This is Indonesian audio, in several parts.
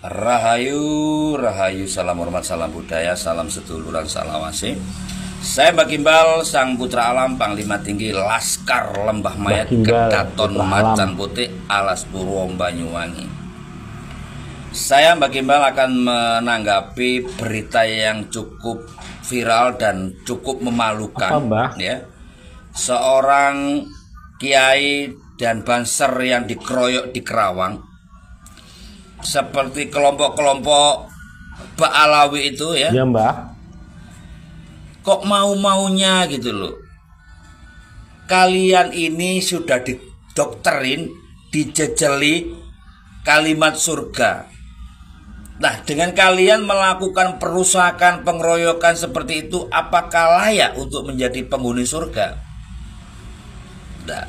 Rahayu, rahayu, salam hormat, salam budaya, salam seduluran, salawase. Saya Mbah Gimbal, sang putra alam, Panglima Tinggi Laskar Lembah Mayat, Kedaton Macan Putih, Alas Purwo Banyuwangi. Saya Mbah Gimbal akan menanggapi berita yang cukup viral dan cukup memalukan. Apa, Mbah? Ya, seorang kiai dan banser yang dikeroyok di Kerawang, seperti kelompok-kelompok Ba'alawi itu ya. Ya, Mbah. Kok mau-maunya gitu loh. Kalian ini sudah didoktrin, dijejeli kalimat surga. Nah, dengan kalian melakukan perusakan, pengeroyokan seperti itu, apakah layak untuk menjadi penghuni surga? Nah,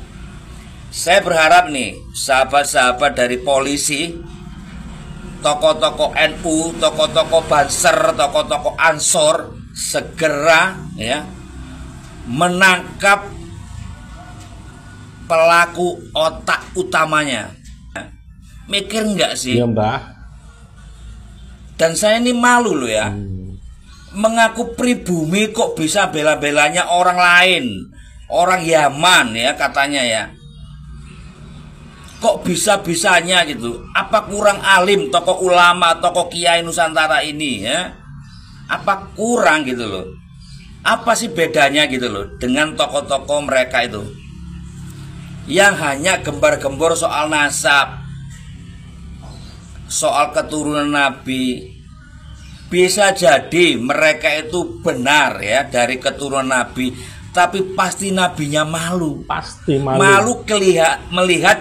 saya berharap nih, sahabat-sahabat dari polisi, tokoh-tokoh NU, tokoh-tokoh Banser, tokoh-tokoh Ansor segera ya menangkap pelaku otak utamanya. Mikir nggak sih? Ya, Mbah. Dan saya ini malu loh ya. Mengaku pribumi kok bisa bela-belanya orang lain, orang Yaman ya katanya ya. Kok bisa-bisanya gitu? Apa kurang alim tokoh ulama, tokoh kiai Nusantara ini ya? Apa kurang gitu loh? Apa sih bedanya gitu loh dengan tokoh-tokoh mereka itu yang hanya gembar-gembor soal nasab, soal keturunan Nabi? Bisa jadi mereka itu benar ya dari keturunan Nabi, tapi pasti nabinya malu. Pasti malu. Malu melihat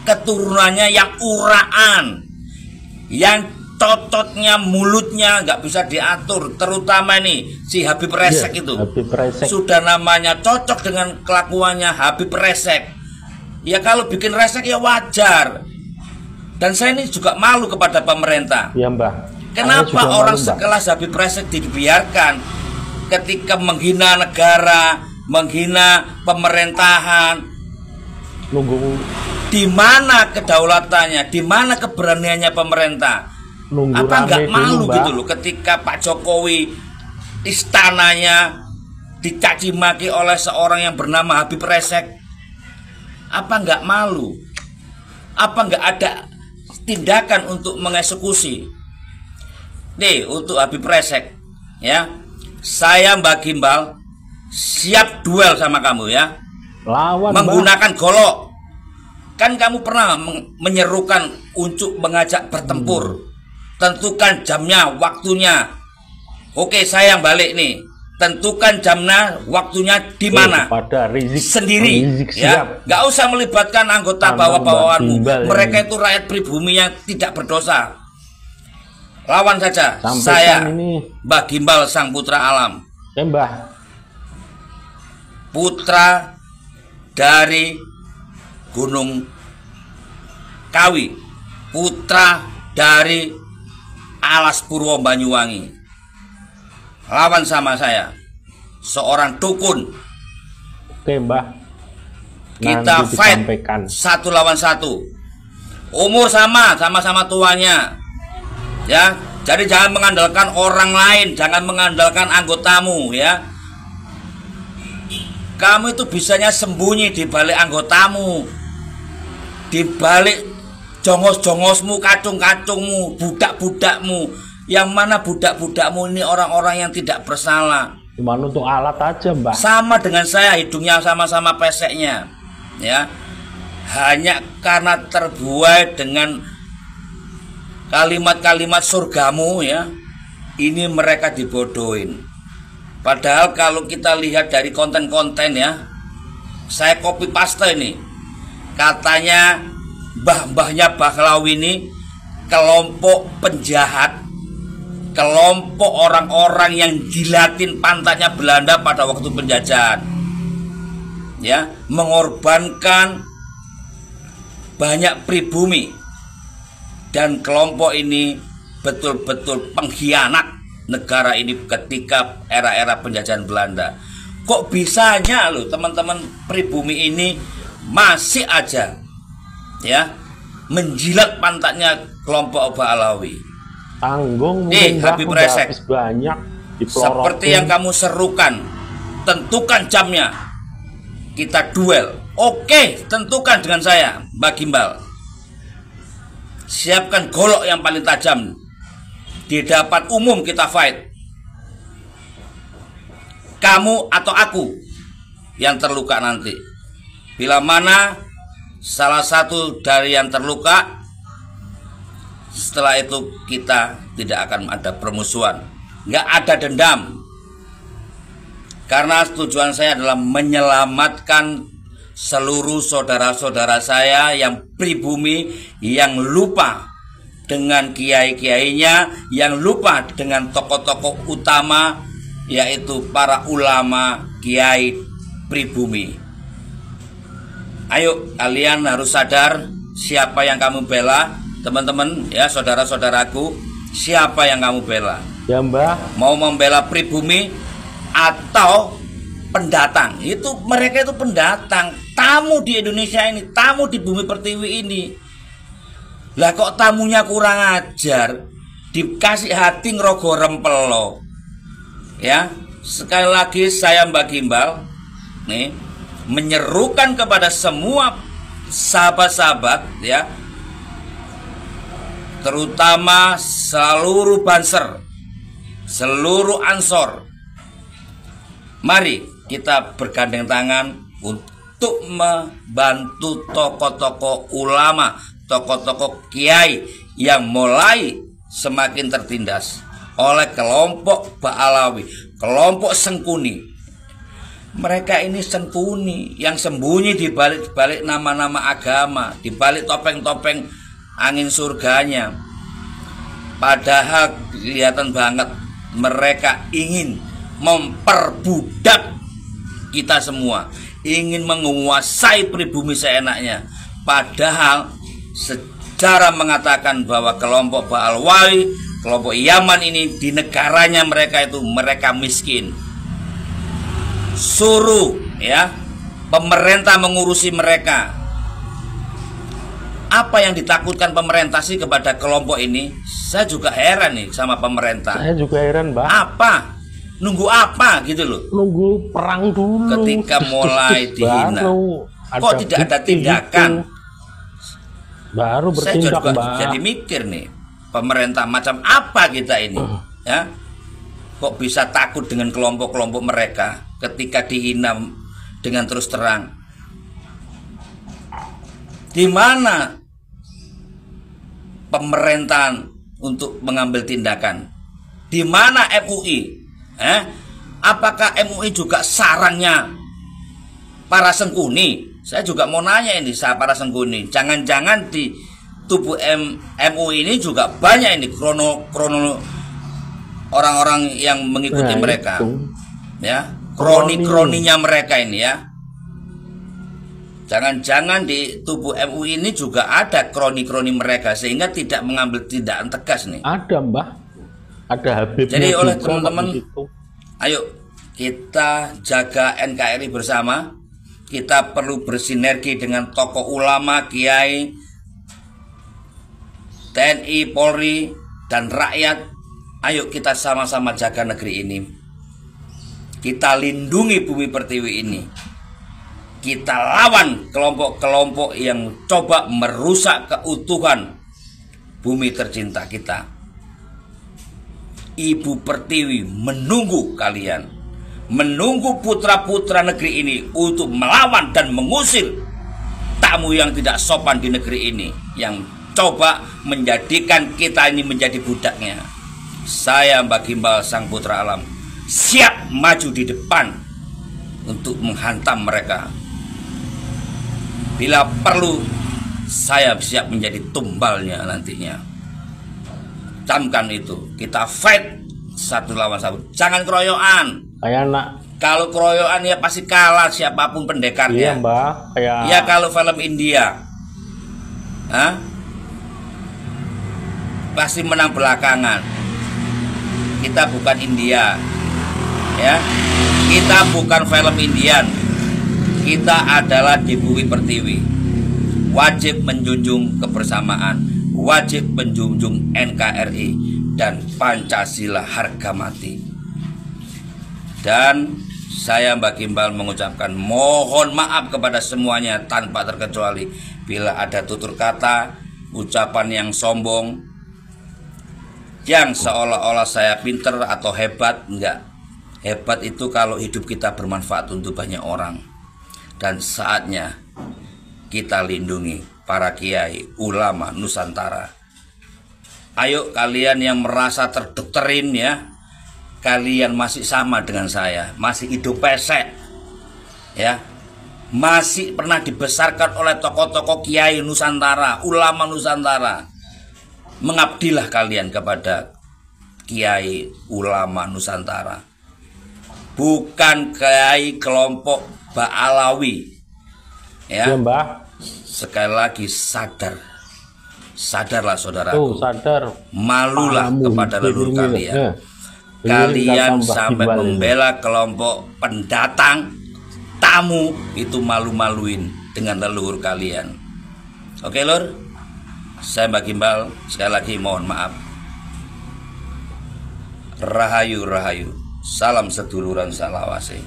keturunannya yang uraan, yang tototnya, mulutnya nggak bisa diatur. Terutama nih si Habib Resek itu. Habib Resek. Sudah namanya cocok dengan kelakuannya Habib Resek. Ya kalau bikin resek ya wajar. Dan saya ini juga malu kepada pemerintah. Ya, Mbah. Kenapa orang sekelas Habib Resek dibiarkan ketika menghina negara, menghina pemerintahan? Nunggu. Di mana kedaulatannya? Di mana keberaniannya pemerintah? Nunggu apa nggak malu dulu, gitu loh ketika Pak Jokowi istananya dicaci maki oleh seorang yang bernama Habib Resek? Apa nggak malu? Apa nggak ada tindakan untuk mengeksekusi? Nih untuk Habib Resek ya, saya Mbah Gimbal siap duel sama kamu ya. Lawan, menggunakan golok. Kan kamu pernah menyerukan untuk mengajak bertempur. Tentukan jamnya, waktunya. Oke, saya yang balik nih. Tentukan jamnya, waktunya di mana? Pada Rizik sendiri. Rizik ya, nggak usah melibatkan anggota bawahanmu. Mereka itu rakyat pribumi yang tidak berdosa. Lawan saja. Saya Mbah Gimbal, sang putra alam. Ya, Mbah. Putra dari Gunung Kawi, putra dari Alas Purwo Banyuwangi. Lawan sama saya, seorang dukun. Oke, Mbah. Kita fight satu lawan satu. Umur sama-sama tuanya. Ya, jadi jangan mengandalkan orang lain, jangan mengandalkan anggotamu ya. Kamu itu bisanya sembunyi di balik anggotamu, di balik jongos-jongosmu, kacung-kacungmu, budak-budakmu. Yang mana budak-budakmu ini orang-orang yang tidak bersalah. Cuma untuk alat aja, Mbah. Sama dengan saya, hidungnya sama-sama peseknya ya. Hanya karena terbuai dengan kalimat-kalimat surgamu ya, ini mereka dibodohin. Padahal kalau kita lihat dari konten-konten ya, saya copy paste ini. Katanya mbah-mbahnya Bahlawi ini kelompok penjahat, kelompok orang-orang yang jilatin pantatnya Belanda pada waktu penjajahan. Ya, mengorbankan banyak pribumi. Dan kelompok ini betul-betul pengkhianat negara ini ketika era-era penjajahan Belanda. Kok bisanya loh teman-teman pribumi ini masih aja ya menjilat pantatnya kelompok Mbah Alawi. Tanggung mungkin Mbah, Habib udah Resek, habis banyak seperti yang kamu serukan, tentukan jamnya, kita duel. Oke, tentukan dengan saya, Mbak Gimbal. Siapkan golok yang paling tajam. Di depan umum kita fight. Kamu atau aku yang terluka nanti. Bila mana salah satu dari yang terluka, setelah itu kita tidak akan ada permusuhan, nggak ada dendam. Karena tujuan saya adalah menyelamatkan seluruh saudara-saudara saya yang pribumi, yang lupa dengan kiai-kiainya, yang lupa dengan tokoh-tokoh utama, yaitu para ulama kiai pribumi. Ayo, kalian harus sadar siapa yang kamu bela, teman-teman ya, saudara-saudaraku, siapa yang kamu bela. Ya Mbah. Mau membela pribumi atau pendatang? Itu mereka itu pendatang, tamu di Indonesia ini, tamu di Bumi Pertiwi ini. Lah kok tamunya kurang ajar, dikasih hati ngerogo rempelo. Ya, sekali lagi saya Mbak Gimbal nih menyerukan kepada semua sahabat-sahabat ya, terutama seluruh Banser, seluruh Ansor. Mari kita bergandeng tangan untuk membantu tokoh-tokoh ulama, tokoh-tokoh kiai yang mulai semakin tertindas oleh kelompok Mbah Alawi, kelompok Sengkuni. Mereka ini Sengkuni yang sembunyi di balik nama-nama agama, di balik topeng-topeng angin surganya. Padahal kelihatan banget mereka ingin memperbudak kita semua, ingin menguasai pribumi seenaknya. Padahal sejarah mengatakan bahwa kelompok Mbah Alawi, kelompok Yaman ini di negaranya mereka itu mereka miskin. Suruh ya pemerintah mengurusi mereka. Apa yang ditakutkan pemerintah sih kepada kelompok ini? Saya juga heran nih sama pemerintah. Saya juga heran, Mbak. Apa? Nunggu apa gitu loh? Nunggu perang dulu. Ketika mulai dihina, kok tidak ada tindakan? Baru saya bertindak, juga Mbak. jadi mikir nih, pemerintah macam apa kita ini? Ya, kok bisa takut dengan kelompok-kelompok mereka ketika dihina dengan terus terang? Di mana pemerintahan untuk mengambil tindakan? Di mana MUI? Apakah MUI juga sarangnya para Sengkuni? Saya juga mau nanya ini para Sengkuni. Jangan-jangan di tubuh MUI ini juga banyak ini krono orang-orang yang mengikuti mereka. Itu. Ya, kroni-kroninya mereka ini ya. Jangan-jangan di tubuh MUI ini juga ada kroni-kroni mereka sehingga tidak mengambil tindakan tegas nih. Ada, Mbah. Ada Habibnya. Jadi oleh juga teman-teman, di situ. ayo kita jaga NKRI bersama. Kita perlu bersinergi dengan tokoh ulama, kiai, TNI, Polri, dan rakyat. Ayo kita sama-sama jaga negeri ini. Kita lindungi Bumi Pertiwi ini. Kita lawan kelompok-kelompok yang coba merusak keutuhan bumi tercinta kita. Ibu Pertiwi menunggu kalian, menunggu putra-putra negeri ini untuk melawan dan mengusir tamu yang tidak sopan di negeri ini, yang coba menjadikan kita ini menjadi budaknya. Saya Mbak Gimbal Sang Putra Alam siap maju di depan untuk menghantam mereka. Bila perlu, saya siap menjadi tumbalnya nantinya. Camkan itu, kita fight satu lawan satu. Jangan keroyokan. Kayak anak. Kalau keroyokan ya pasti kalah siapapun pendekarnya. Iya, Mbak. Kayak Ya kalau film India, pasti menang belakangan. Kita bukan India, ya. Kita bukan film Indian. Kita adalah di Bumi Pertiwi. wajib menjunjung kebersamaan, wajib menjunjung NKRI dan Pancasila harga mati. Dan saya Mbak Gimbal mengucapkan mohon maaf kepada semuanya tanpa terkecuali bila ada tutur kata, ucapan yang sombong, yang seolah-olah saya pinter atau hebat. Enggak. Hebat itu kalau hidup kita bermanfaat untuk banyak orang. Dan saatnya kita lindungi para kiai, ulama Nusantara. Ayo kalian yang merasa terdoktrin ya, kalian masih sama dengan saya, masih hidup pesek ya, masih pernah dibesarkan oleh tokoh-tokoh kiai Nusantara, ulama Nusantara. Mengabdilah kalian kepada kiai ulama Nusantara, bukan kiai kelompok Ba'alawi ya. Iya, Mbah. Sekali lagi sadarlah saudara. Sadar. Malulah kepada leluhur kalian. Kalian sampai membela kelompok pendatang tamu, itu malu-maluin dengan leluhur kalian. Oke lur, saya Mbak Gimbal sekali lagi mohon maaf. Rahayu, rahayu. Salam seduluran salawase.